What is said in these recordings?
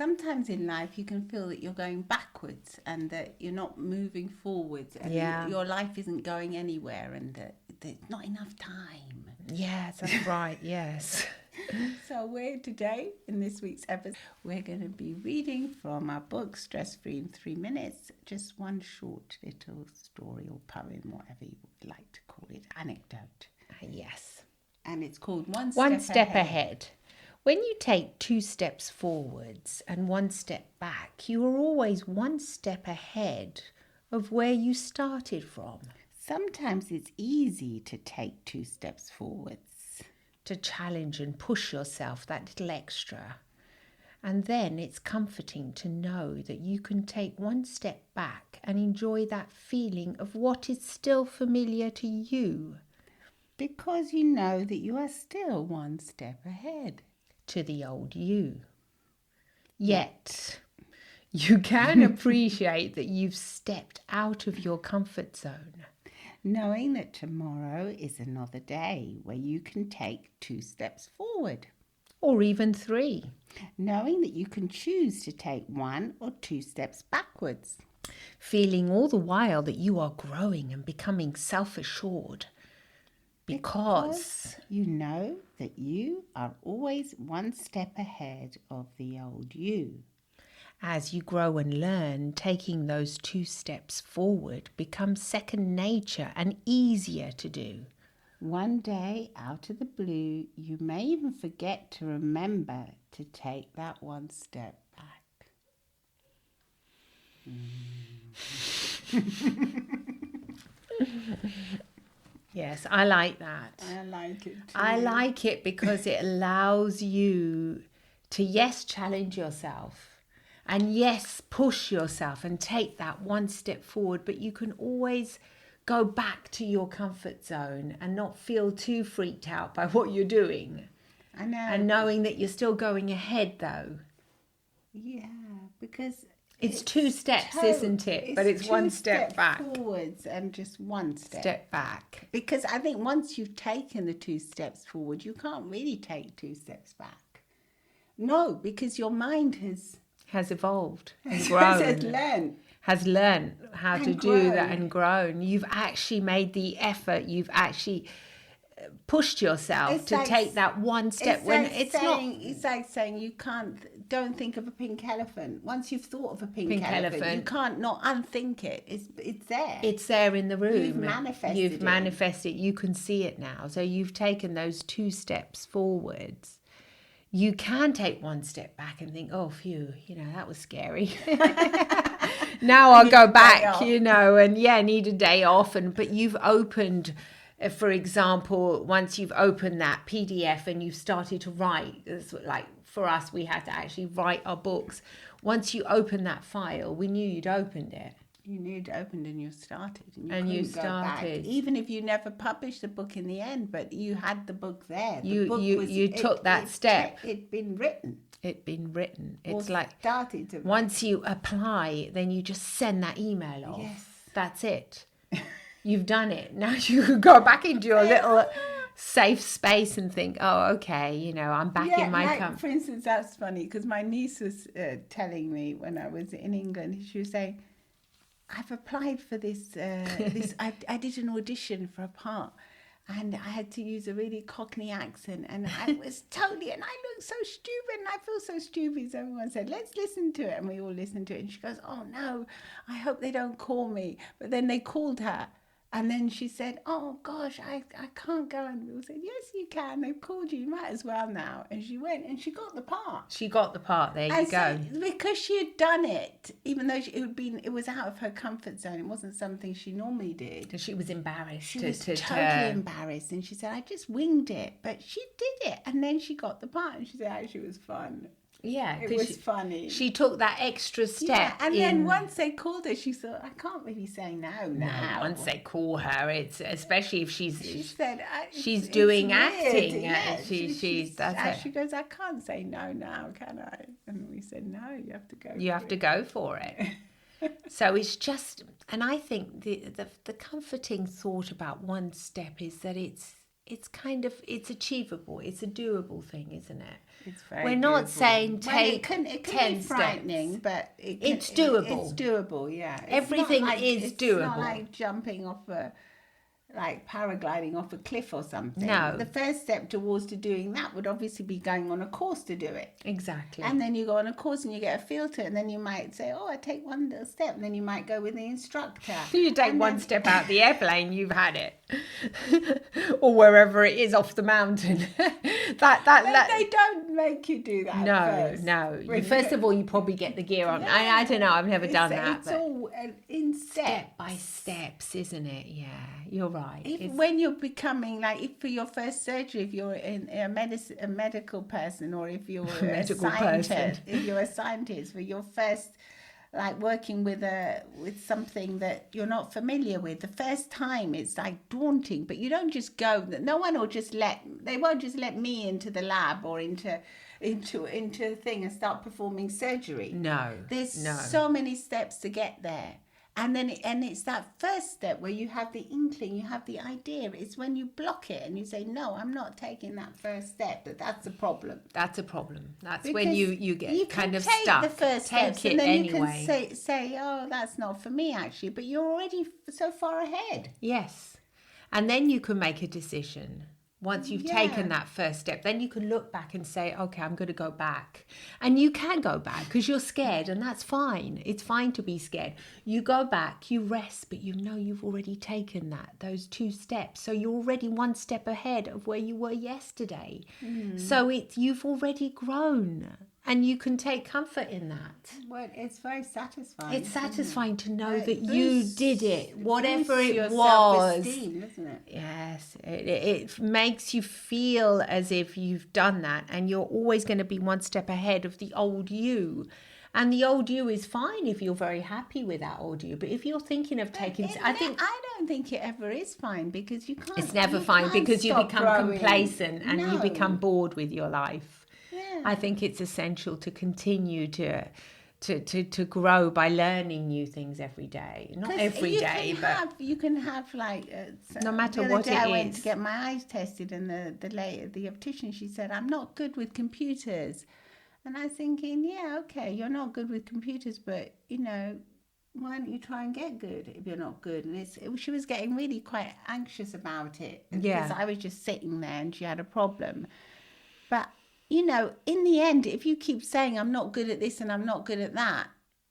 sometimes in life you can feel that you're going backwards and that you're not moving forwards, and your life isn't going anywhere, and that there's not enough time. Yes, that's right. Yes. So today, in this week's episode, we're going to be reading from our book, Stress Free in 3 Minutes, just one short little story or poem, whatever you would like to call it, anecdote. Yes. And it's called One Step Ahead. When you take 2 steps forwards and 1 step back, you are always 1 step ahead of where you started from. Sometimes it's easy to take 2 steps forwards. To challenge and push yourself that little extra. And then it's comforting to know that you can take 1 step back and enjoy that feeling of what is still familiar to you. Because you know that you are still 1 step ahead. To the old you. Yet, you can appreciate that you've stepped out of your comfort zone. Knowing that tomorrow is another day where you can take 2 steps forward. Or even 3. Knowing that you can choose to take 1 or 2 steps backwards. Feeling all the while that you are growing and becoming self-assured. Because you know that you are always 1 step ahead of the old you. As you grow and learn, taking those 2 steps forward becomes second nature and easier to do. One day, out of the blue, you may even forget to remember to take that 1 step back. Yes, I like that. I like it too. I like it because it allows you to, yes, challenge yourself. And yes, push yourself and take that 1 step forward, but you can always go back to your comfort zone and not feel too freaked out by what you're doing. I know. And knowing that you're still going ahead, though. Yeah, because it's 2 steps, isn't it? But it's 1 step back. Forwards and just 1 step back. Because I think once you've taken the 2 steps forward, you can't really take 2 steps back. No, because your mind has evolved and grown. Has learned how to do that and grown. You've actually made the effort. You've actually pushed yourself to take that 1 step. It's like saying don't think of a pink elephant. Once you've thought of a pink elephant, you can't not unthink it. It's there. It's there in the room. You've manifested it. You can see it now. So you've taken those 2 steps forwards. You can take 1 step back and think, oh, phew, that was scary. Now I'll go back, and need a day off. But you've opened, for example, once you've opened that PDF and you've started to write, like for us, we had to actually write our books. Once you open that file, we knew you'd opened it. You knew it opened and you started. And you started. Even if you never published the book in the end, but you had the book there. You took that step. It'd been written. It's started once you apply, then you just send that email off. Yes. That's it. You've done it. Now you can go back into your little safe space and think, oh, okay, I'm back in my comfort. For instance, that's funny because my niece was telling me when I was in England, she was saying, I've applied for this. I did an audition for a part, and I had to use a really Cockney accent, and I was totally, and I looked so stupid, and I feel so stupid. So everyone said, "Let's listen to it," and we all listened to it. And she goes, "Oh no, I hope they don't call me." But then they called her. And then she said, oh, gosh, I can't go. And we all said, yes, you can. They've called you. You might as well now. And she went and she got the part. There you go. Because she had done it, even though it was out of her comfort zone. It wasn't something she normally did. And she was embarrassed. She was totally embarrassed. And she said, I just winged it. But she did it. And then she got the part. And she said, actually, it was fun. Yeah, it was funny. She took that extra step. Yeah, and then once they called her, she thought, I can't really say no now. Once they call her, it's especially if she said she's doing acting. Yeah, she goes, I can't say no now, can I? And we said, no, you have to go. You have to go for it. So it's just, and I think the comforting thought about 1 step is that it's it's achievable. It's a doable thing, isn't it? It's very We're not doable. saying Well, take it can 10 be frightening, but It's doable. It's doable, yeah. Everything is It's doable. not like jumping off like paragliding off a cliff or something. No. The first step towards to doing that would obviously be going on a course to do it. Exactly. And then you go on a course and you get a feel to it, and then you might say, oh, I take one little step, and then you might go with the instructor. You take And one then- step out the airplane, you've had it. Or wherever it is off the mountain. They don't make you do that. first. No. When First you of all, you probably get the gear on. I don't know. I've never done that. It's But all in steps. step by steps, isn't it? Yeah, you're right. When you're becoming like, if for your first surgery, if you're a medical person, or if you're a medical scientist, person. if you're a scientist, for your first, like working with something that you're not familiar with, the first time it's like daunting. But you don't just go. No one will just they won't just let me into the lab or into a thing and start performing surgery. No. There's no. so many steps to get there. And then it's that first step where you have the inkling, you have the idea. It's when you block it and you say, no, I'm not taking that first step. That's the problem. That's a problem. That's Because when you get you kind can of take stuck. the first Take steps, it and then anyway. you can say, oh, that's not for me actually. But you're already so far ahead. Yes. And then you can make a decision. Once you've taken that first step, then you can look back and say, okay, I'm going to go back. And you can go back because you're scared, and that's fine. It's fine to be scared. You go back, you rest, but you know you've already taken those 2 steps. So you're already 1 step ahead of where you were yesterday. So you've already grown, and you can take comfort in that. Well, it's very satisfying. It's satisfying to know It that you boosts- did it, whatever boosts it your was. self-esteem, isn't it? Yes, it makes you feel as if you've done that, and you're always going to be 1 step ahead of the old you. And the old you is fine if you're very happy with that old you. But if you're thinking of taking, I don't think it ever is fine, because you can't. it's never you fine can't because you stop become growing. complacent and you No. become bored with your life. Yeah. I think it's essential to continue to grow by learning new things every day. Not 'Cause every day, but you can have like No matter the other what day it I went is. to get my eyes tested, and the optician, she said, I'm not good with computers, and I was thinking, yeah, okay, you're not good with computers, but why don't you try and get good if you're not good? And she was getting really quite anxious about it, Yeah. because I was just sitting there and she had a problem. But in the end, if you keep saying I'm not good at this and I'm not good at that,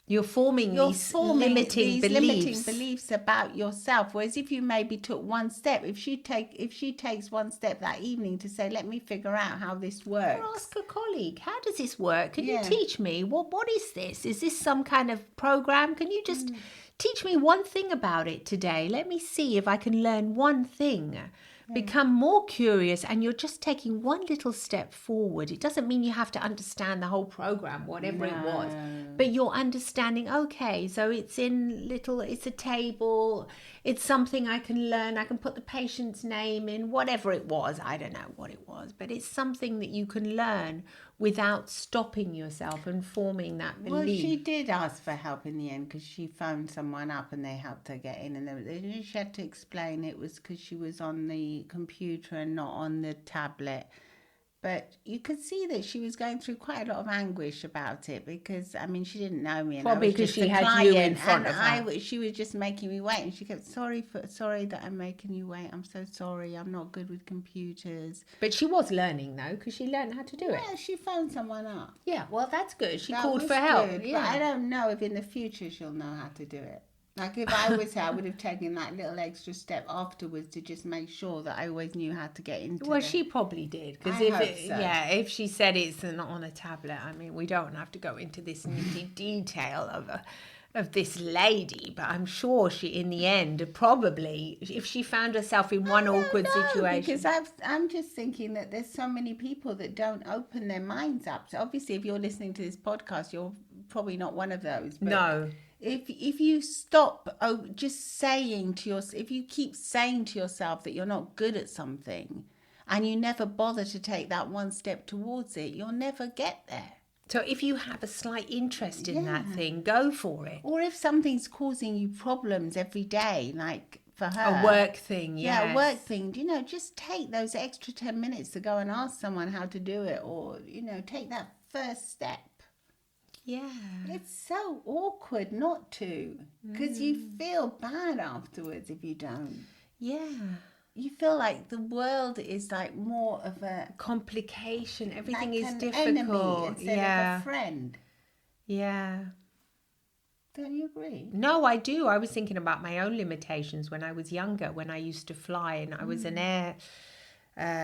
you're forming these limiting beliefs. about yourself. Whereas if you maybe took 1 step, if she takes 1 step that evening to say, let me figure out how this works. Or ask a colleague, how does this work? Can Yeah. you teach me? What is this? Is this some kind of program? Can you just teach me one thing about it today? Let me see if I can learn one thing. Become more curious, and you're just taking 1 little step forward. It doesn't mean you have to understand the whole program, whatever it was, but you're understanding, okay, so it's a table, it's something I can learn, I can put the patient's name in, whatever it was, I don't know what it was, but it's something that you can learn without stopping yourself and forming that belief. Well, she did ask for help in the end, because she phoned someone up and they helped her get in, and she had to explain it was because she was on the computer and not on the tablet. But you could see that she was going through quite a lot of anguish about it, because she didn't know me, and Probably I was because just she a had client, you in front of her. and she was just making me wait, and she kept, sorry that I'm making you wait. I'm so sorry. I'm not good with computers. But she was learning though, because she learned how to do it. Yeah, she phoned someone up. Yeah, well, that's good. She That called was for help. good, Yeah. But I don't know if in the future she'll know how to do it. Like if I was her, I would have taken that little extra step afterwards to just make sure that I always knew how to get into Well, the... she probably did, because I hope so. if she said it's not on a tablet, we don't have to go into this nitty detail of this lady, but I'm sure she, in the end, probably, if she found herself in one awkward situation, Because I'm just thinking that there's so many people that don't open their minds up. So obviously, if you're listening to this podcast, you're probably not one of those. But no. If you stop just saying to yourself, if you keep saying to yourself that you're not good at something, and you never bother to take that 1 step towards it, you'll never get there. So if you have a slight interest in that thing, go for it. Or if something's causing you problems every day, like for her. A work thing, Yeah, yes. a work thing. You know, just take those extra 10 minutes to go and ask someone how to do it, or, you know, take that first step. Yeah. It's so awkward not to, because you feel bad afterwards if you don't. Yeah. You feel like the world is like more of a Complication. Everything like is an difficult. enemy instead Yeah. of a friend. Yeah. Don't you agree? No, I do. I was thinking about my own limitations when I was younger, when I used to fly and I was an air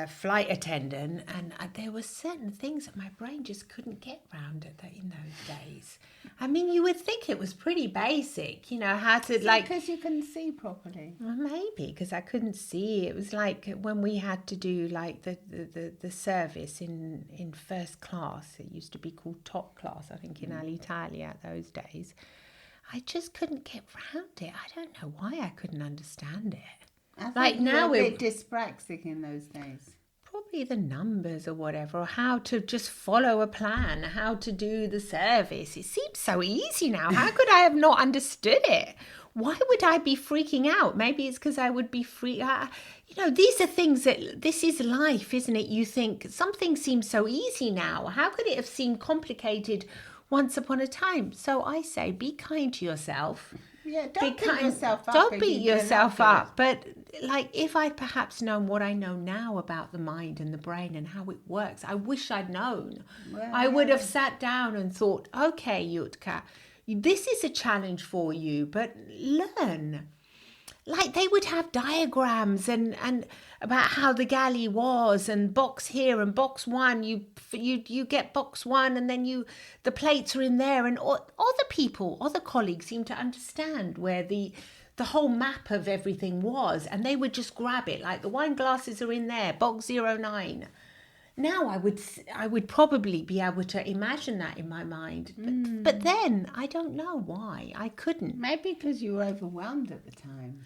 flight attendant, and there were certain things that my brain just couldn't get round in those days. I mean, you would think it was pretty basic, you know, how to Because you couldn't see properly. Well, maybe because I couldn't see. It was like when we had to do like the service in first class. It used to be called top class, I think, in Alitalia those days. I just couldn't get round it. I don't know why I couldn't understand it. I Like think now you were a bit dyspraxic in those days. Probably the numbers or whatever, or how to just follow a plan, how to do the service. It seems so easy now. How could I have not understood it? Why would I be freaking out? Maybe it's because I would be you know, these are things this is life, isn't it? You think something seems so easy now. How could it have seemed complicated once upon a time? So I say, be kind to yourself. Yeah, don't beat yourself up. Don't beat yourself up. But like, if I'd perhaps known what I know now about the mind and the brain and how it works, I wish I'd known. Well, I would have sat down and thought, okay, Yutka, this is a challenge for you, but learn. Like they would have diagrams and about how the galley was, and box here and box one, you get box one, and then the plates are in there, and other colleagues seem to understand where the whole map of everything was, and they would just grab it, like the wine glasses are in there, box 09. Now I would probably be able to imagine that in my mind, but then I don't know why I couldn't. Maybe because you were overwhelmed at the time.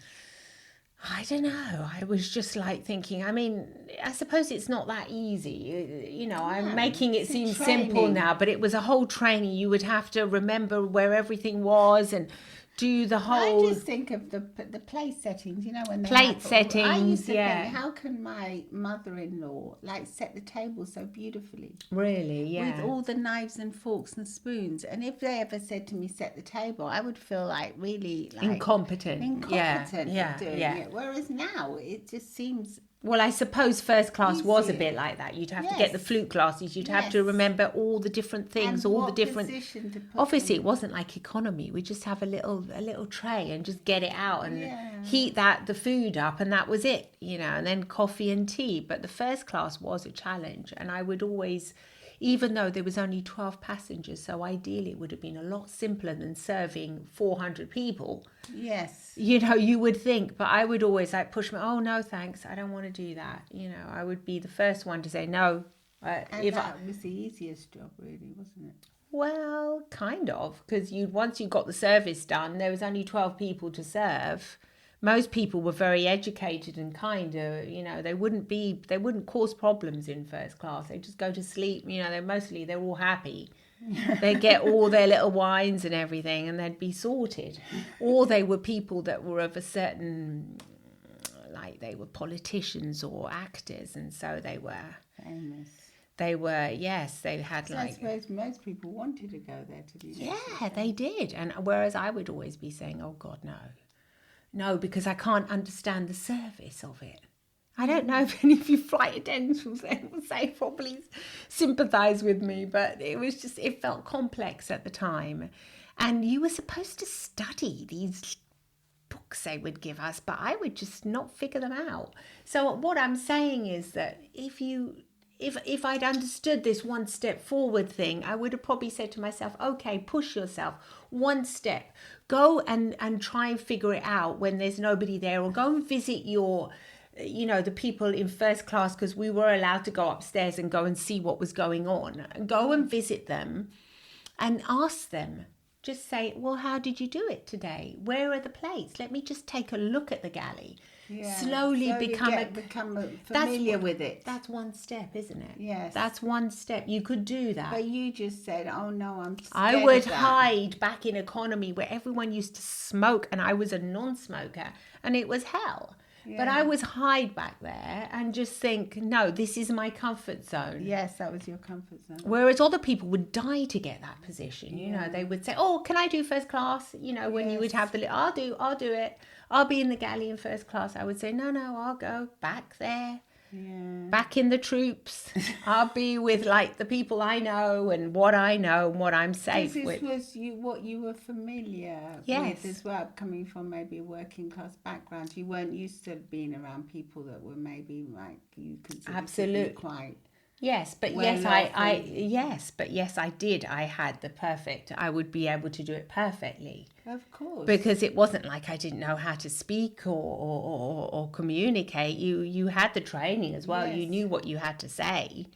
I don't know. I was just like thinking, I mean, I suppose it's not that easy. You know, I'm making it seem simple now, but it was a whole training. You would have to remember where everything was and do the whole... I just think of the place settings, you know, when they plate settings, I used to think, how can my mother-in-law like set the table so beautifully? Really, yeah. With all the knives and forks and spoons. And if they ever said to me, set the table, I would feel like really like incompetent at doing it. Whereas now it just seems... Well, I suppose first class was a easier. bit like that. You'd have to get the flute glasses. You'd have to remember all the different things, and all the different. Position to put Obviously, them. it wasn't like economy. We just have a little tray and just get it out and heat the food up, and that was it, you know. And then coffee and tea. But the first class was a challenge, and I would always, even though there was only 12 passengers, so ideally it would have been a lot simpler than serving 400 people. Yes. You know, you would think, but I would always like push me, oh, no, thanks, I don't want to do that. You know, I would be the first one to say no. And that was the easiest job, really, wasn't it? Well, kind of, because once you got the service done, there was only 12 people to serve. Most people were very educated and kind of, you know, they wouldn't cause problems in first class. They just go to sleep, you know, they're all happy. They'd get all their little wines and everything, and they'd be sorted. Or they were people that were of a certain, like they were politicians or actors, and so they were famous. They were, yes, they had so like... I suppose most people wanted to go there to be... Yeah, they did. And whereas I would always be saying, oh, God, no. No, because I can't understand the service of it. I don't know if any of you flight attendants will say probably sympathise with me, but it felt complex at the time. And you were supposed to study these books they would give us, but I would just not figure them out. So what I'm saying is that if I'd understood this one step forward thing, I would have probably said to myself, okay, push yourself one step. Go and try and figure it out when there's nobody there, or go and visit the people in first class, because we were allowed to go upstairs and go and see what was going on. Go and visit them and ask them. Just say, well, how did you do it today? Where are the plates? Let me just take a look at the galley. Yeah. Slowly become familiar with it. That's one step, isn't it? Yes. That's one step. You could do that. But you just said, "Oh no, I'm scared I would of that." hide back in economy where everyone used to smoke and I was a non-smoker and it was hell. But I would hide back there and just think, no, this is my comfort zone. Yes, that was your comfort zone. Whereas other people would die to get that position. You know, they would say, "Oh, can I do first class?" You know, when you would have I'll do it. I'll be in the galley in first class. I would say, no, I'll go back there. Yeah. Back in the troops. I'll be with like the people I know and what I know and what I'm safe with. This was what you were familiar with as well, coming from maybe a working class background. You weren't used to being around people that were maybe like you considered to be quite. Yes, but well yes, I did. I had the perfect. I would be able to do it perfectly. Of course. Because it wasn't like I didn't know how to speak or communicate. You had the training as well. Yes. You knew what you had to say.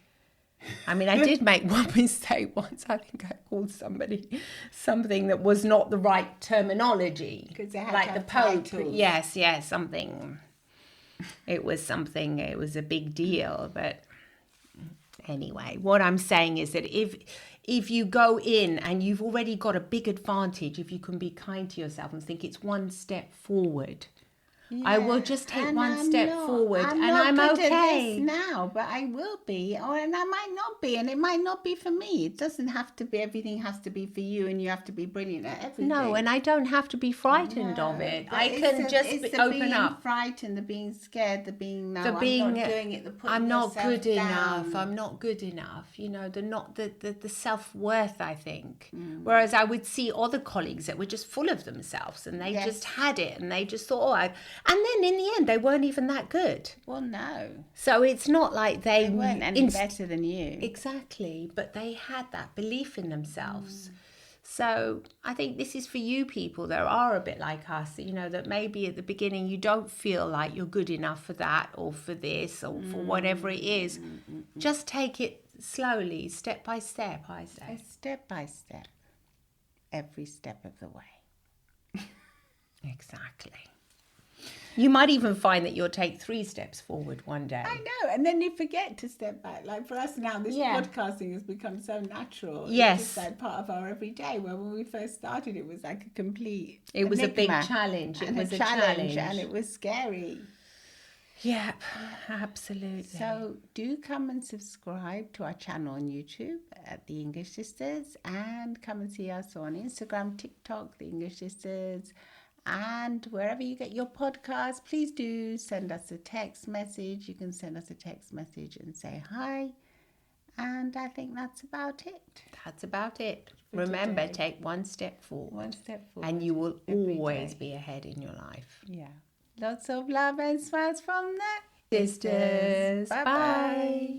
I mean, I did make one mistake once. I think I called somebody something that was not the right terminology. Because they had like the Pope. titles. Yes, something. It was a big deal, but anyway, what I'm saying is that if you go in and you've already got a big advantage, if you can be kind to yourself and think it's one step forward, I will just take one step forward and I'm okay. At this now, but I will be, and I might not be, and it might not be for me. It doesn't have to be. Everything has to be for you, and you have to be brilliant at everything. No, and I don't have to be frightened of it. I can just open up. Frightened, the being scared, the being I'm not doing it. I'm not good enough. I'm not good enough. You know, the self-worth, I think. Whereas I would see other colleagues that were just full of themselves, and they just had it, and they just thought, and then in the end, they weren't even that good. Well, no. So it's not like they weren't any better than you. Exactly. But they had that belief in themselves. So I think this is for you people that are a bit like us, you know, that maybe at the beginning you don't feel like you're good enough for that or for this or for whatever it is. Just take it slowly, step by step, I say. Step by step. Every step of the way. Exactly. You might even find that you'll take 3 steps forward one day. I know, and then you forget to step back. Like for us now, this podcasting has become so natural. Yes. It's just like part of our everyday, where when we first started, it was like a complete It was a big enigma. challenge. It And was a challenge, and it was scary. Yep, absolutely. So do come and subscribe to our channel on YouTube at The English Sisters, and come and see us on Instagram, TikTok, The English Sisters. And wherever you get your podcast, please do send us a text message. You can send us a text message and say hi. And I think that's about it. That's about it. Remember, today. take one step forward. One step forward. And you will always day. be ahead in your life. Yeah. Lots of love and smiles from the Sisters. Bye-bye.